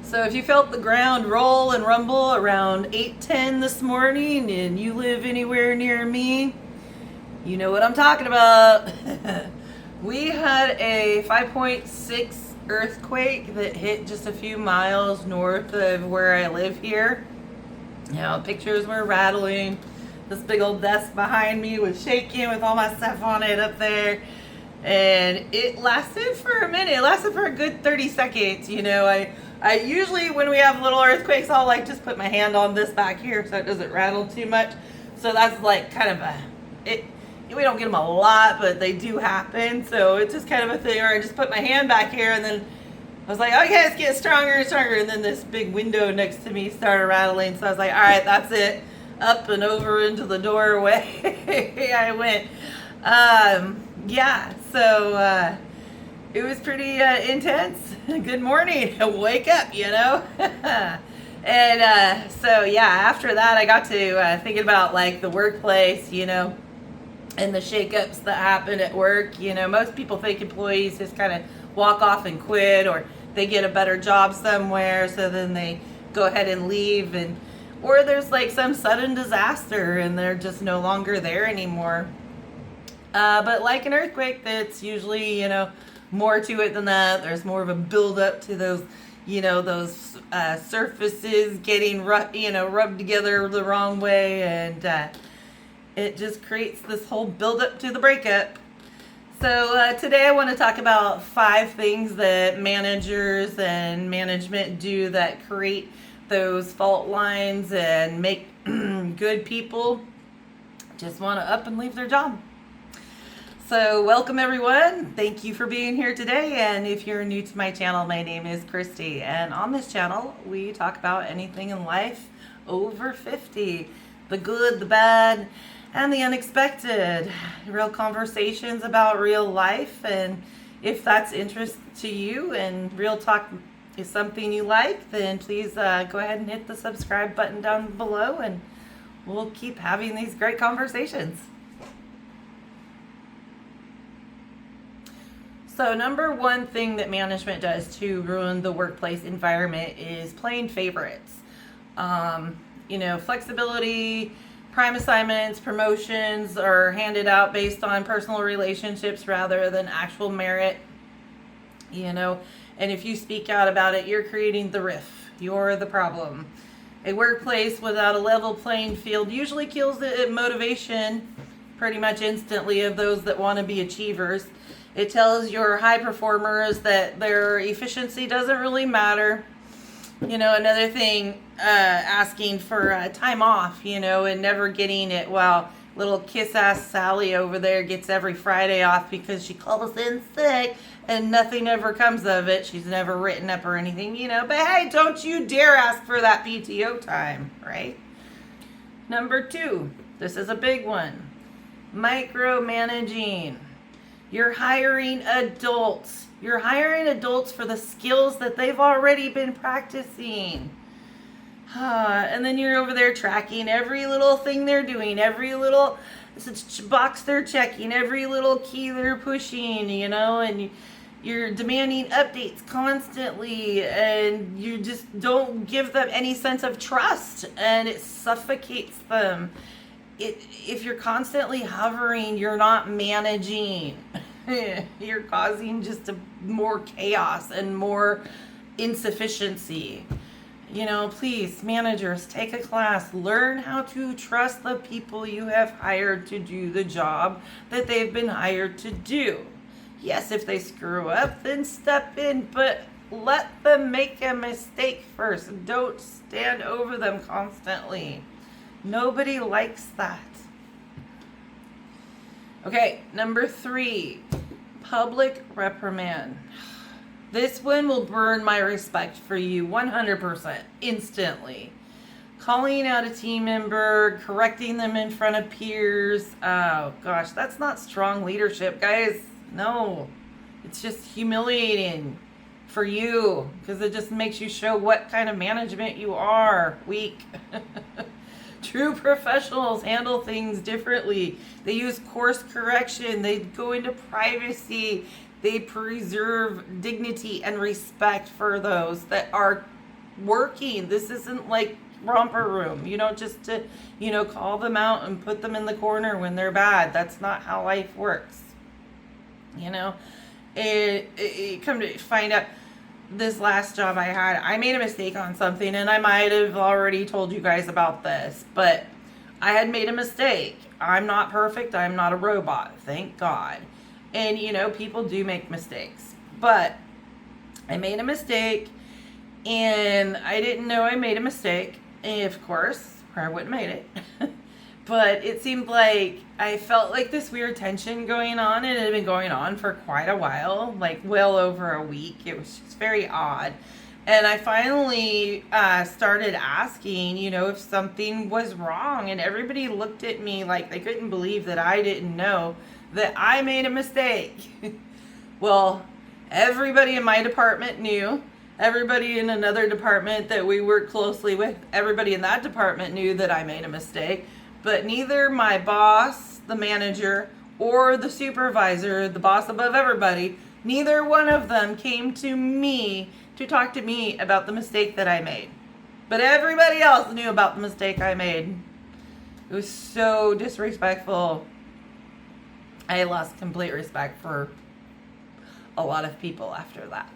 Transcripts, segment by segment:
So if you felt the ground roll and rumble around 8:10 this morning and you live anywhere near me, you know what I'm talking about. We had a 5.6 earthquake that hit just a few miles north of where I live here. You know, pictures were rattling. This big old desk behind me was shaking with all my stuff on it up there. And it lasted for a minute. It lasted for a good 30 seconds. You know, I usually, when we have little earthquakes, I'll like just put my hand on this back here so it doesn't rattle too much. So that's like kind of we don't get them a lot, but they do happen. So it's just kind of a thing where I just put my hand back here and then I was like, okay, it's getting stronger and stronger. And then this big window next to me started rattling. So I was like, all right, that's it. Up and over into the doorway I went. Yeah, so it was pretty intense. Good morning. Wake up, you know? And so, yeah, after that, I got to thinking about like the workplace, you know, and the shakeups that happen at work. You know, most people think employees just kind of walk off and quit, or they get a better job somewhere, so then they go ahead and leave, and or there's like some sudden disaster and they're just no longer there anymore. But like an earthquake, that's usually, you know, more to it than that. There's more of a build up to those, you know, those surfaces getting rubbed together the wrong way, and it just creates this whole build up to the breakup. So today I want to talk about 5 things that managers and management do that create those fault lines and make good people just want to up and leave their job. So welcome everyone. Thank you for being here today. And if you're new to my channel, my name is Christy. And on this channel, we talk about anything in life over 50. The good, the bad, and the unexpected. Real conversations about real life. And if that's interest to you and real talk is something you like, then please go ahead and hit the subscribe button down below, and we'll keep having these great conversations. So number one thing that management does to ruin the workplace environment is playing favorites. You know, flexibility, prime assignments, promotions are handed out based on personal relationships rather than actual merit. You know, and if you speak out about it, you're creating the rift. You're the problem. A workplace without a level playing field usually kills the motivation pretty much instantly of those that want to be achievers. It tells your high performers that their efficiency doesn't really matter. You know, another thing, asking for time off, you know, and never getting it. Well, little kiss-ass Sally over there gets every Friday off because she calls in sick and nothing ever comes of it. She's never written up or anything, you know. But hey, don't you dare ask for that PTO time, right? Number 2, this is a big one. Micromanaging. You're hiring adults. You're hiring adults for the skills that they've already been practicing. And then you're over there tracking every little thing they're doing, every little box they're checking, every little key they're pushing, you know, and you're demanding updates constantly, and you just don't give them any sense of trust, and it suffocates them. If you're constantly hovering, you're not managing. You're causing just more chaos and more insufficiency. You know, please, managers, take a class. Learn how to trust the people you have hired to do the job that they've been hired to do. Yes, if they screw up, then step in, but let them make a mistake first. Don't stand over them constantly. Nobody likes that. Okay, number 3, public reprimand. This one will burn my respect for you 100% instantly. Calling out a team member, correcting them in front of peers. Oh gosh, that's not strong leadership, guys. No, it's just humiliating for you because it just makes you show what kind of management you are. Weak. True professionals handle things differently. They use course correction. They go into privacy. They preserve dignity and respect for those that are working. This isn't like romper room. You don't just, call them out and put them in the corner when they're bad. That's not how life works. It come to find out, this last job I had, I made a mistake on something, and I might have already told you guys about this, but I had made a mistake. I'm not perfect. I'm not a robot, thank God. And people do make mistakes, but I made a mistake, and I didn't know I made a mistake. And of course, or I wouldn't have made it. But it seemed like I felt like this weird tension going on, and it had been going on for quite a while, like well over a week. It was just very odd. And I finally started asking, if something was wrong. And everybody looked at me like they couldn't believe that I didn't know that I made a mistake. Well, everybody in my department knew. Everybody in another department that we work closely with, everybody in that department knew that I made a mistake. But neither my boss, the manager, or the supervisor, the boss above everybody, neither one of them came to me to talk to me about the mistake that I made. But everybody else knew about the mistake I made. It was so disrespectful. I lost complete respect for a lot of people after that.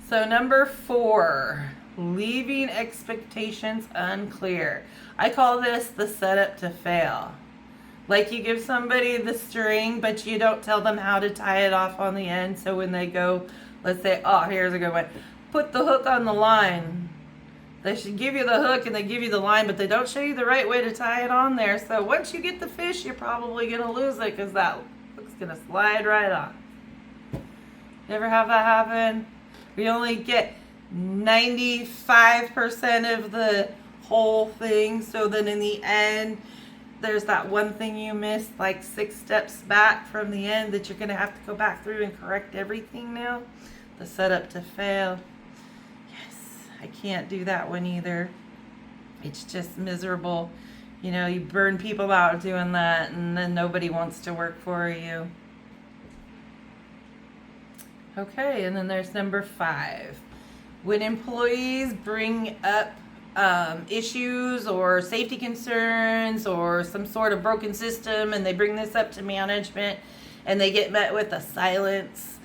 So number 4, leaving expectations unclear. I call this the setup to fail. Like you give somebody the string, but you don't tell them how to tie it off on the end. So when they go, let's say, oh, here's a good one. Put the hook on the line. They should give you the hook and they give you the line, but they don't show you the right way to tie it on there. So once you get the fish, you're probably going to lose it because that hook's going to slide right off. You ever have that happen? We only get 95% of the whole thing. So then in the end, there's that one thing you missed, like 6 steps back from the end, that you're going to have to go back through and correct everything now. The setup to fail. Yes, I can't do that one either. It's just miserable. You burn people out doing that, and then nobody wants to work for you. Okay, and then there's number 5. When employees bring up issues or safety concerns or some sort of broken system, and they bring this up to management and they get met with a silence,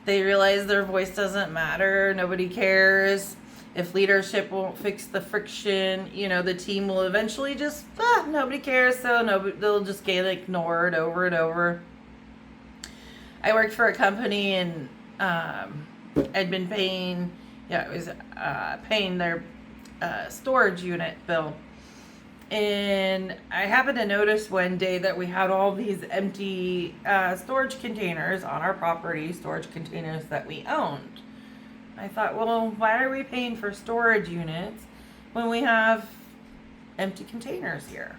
they realize their voice doesn't matter, nobody cares. If leadership won't fix the friction, the team will eventually just, nobody cares, so they'll just get ignored over and over. I worked for a company, and I'd been paying their storage unit bill. And I happened to notice one day that we had all these empty storage containers on our property, storage containers that we owned. I thought, well, why are we paying for storage units when we have empty containers here?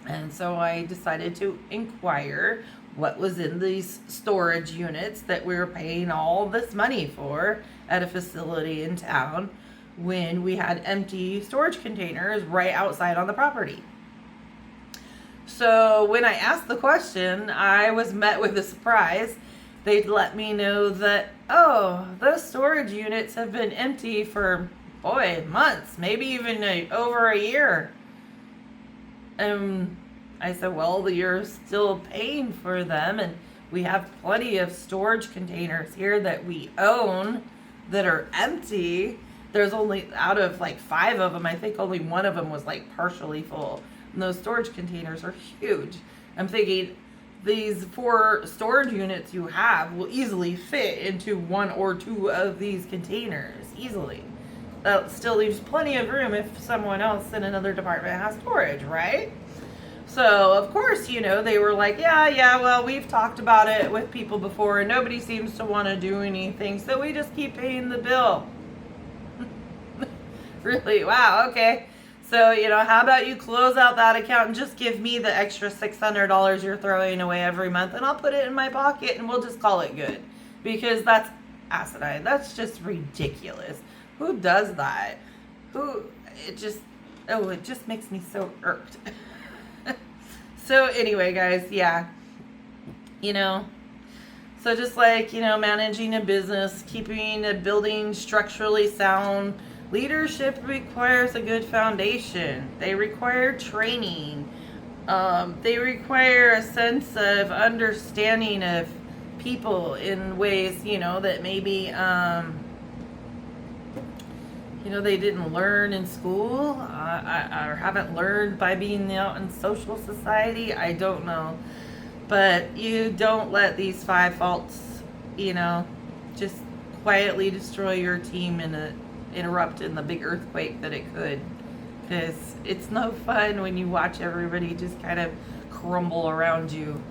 And so I decided to inquire what was in these storage units that we were paying all this money for at a facility in town, when we had empty storage containers right outside on the property. So when I asked the question, I was met with a surprise. They'd let me know that, those storage units have been empty for, months, maybe even over a year. I said, well, you're still paying for them, and we have plenty of storage containers here that we own that are empty. There's only, out of 5 of them, I think only one of them was partially full. And those storage containers are huge. I'm thinking these 4 storage units you have will easily fit into 1 or 2 of these containers, easily. That still leaves plenty of room if someone else in another department has storage, right? So, of course, they were like, yeah, well, we've talked about it with people before, and nobody seems to want to do anything, so we just keep paying the bill. Really? Wow, okay. So, how about you close out that account and just give me the extra $600 you're throwing away every month, and I'll put it in my pocket, and we'll just call it good. Because that's asinine. That's just ridiculous. Who does that? It just makes me so irked. So anyway, guys, yeah. So just like, managing a business, keeping a building structurally sound, leadership requires a good foundation. They require training. They require a sense of understanding of people in ways, that maybe, they didn't learn in school, or haven't learned by being out in social society. I don't know. But you don't let these 5 faults, just quietly destroy your team and interrupt in the big earthquake that it could. Because it's no fun when you watch everybody just kind of crumble around you.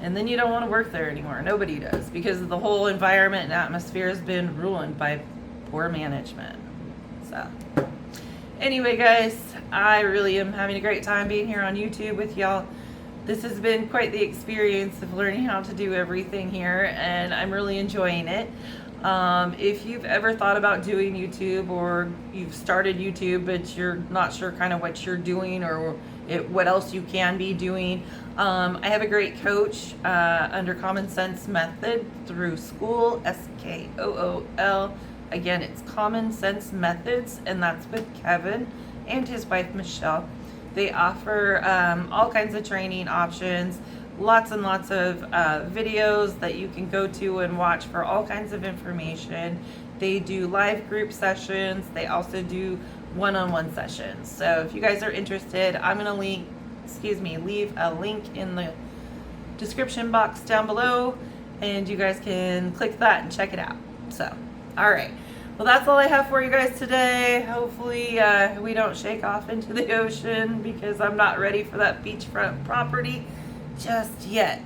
And then you don't want to work there anymore. Nobody does. Because the whole environment and atmosphere has been ruined by poor management. So, anyway, guys, I really am having a great time being here on YouTube with y'all. This has been quite the experience of learning how to do everything here, and I'm really enjoying it. If you've ever thought about doing YouTube, or you've started YouTube but you're not sure kind of what you're doing or what else you can be doing, I have a great coach under Common Sense Method through Skool, SKOOL. Again, it's Common Sense Methods, and that's with Kevin and his wife Michelle. They offer all kinds of training options, lots and lots of videos that you can go to and watch for all kinds of information. They do live group sessions. They also do one-on-one sessions. So if you guys are interested, I'm going to leave a link in the description box down below, and you guys can click that and check it out. So, all right. Well, that's all I have for you guys today. Hopefully we don't shake off into the ocean, because I'm not ready for that beachfront property just yet.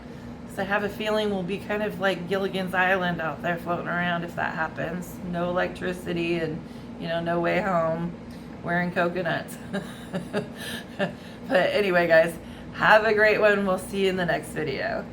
Because I have a feeling we'll be kind of like Gilligan's Island out there floating around if that happens. No electricity and, no way home, wearing coconuts. But anyway, guys, have a great one. We'll see you in the next video.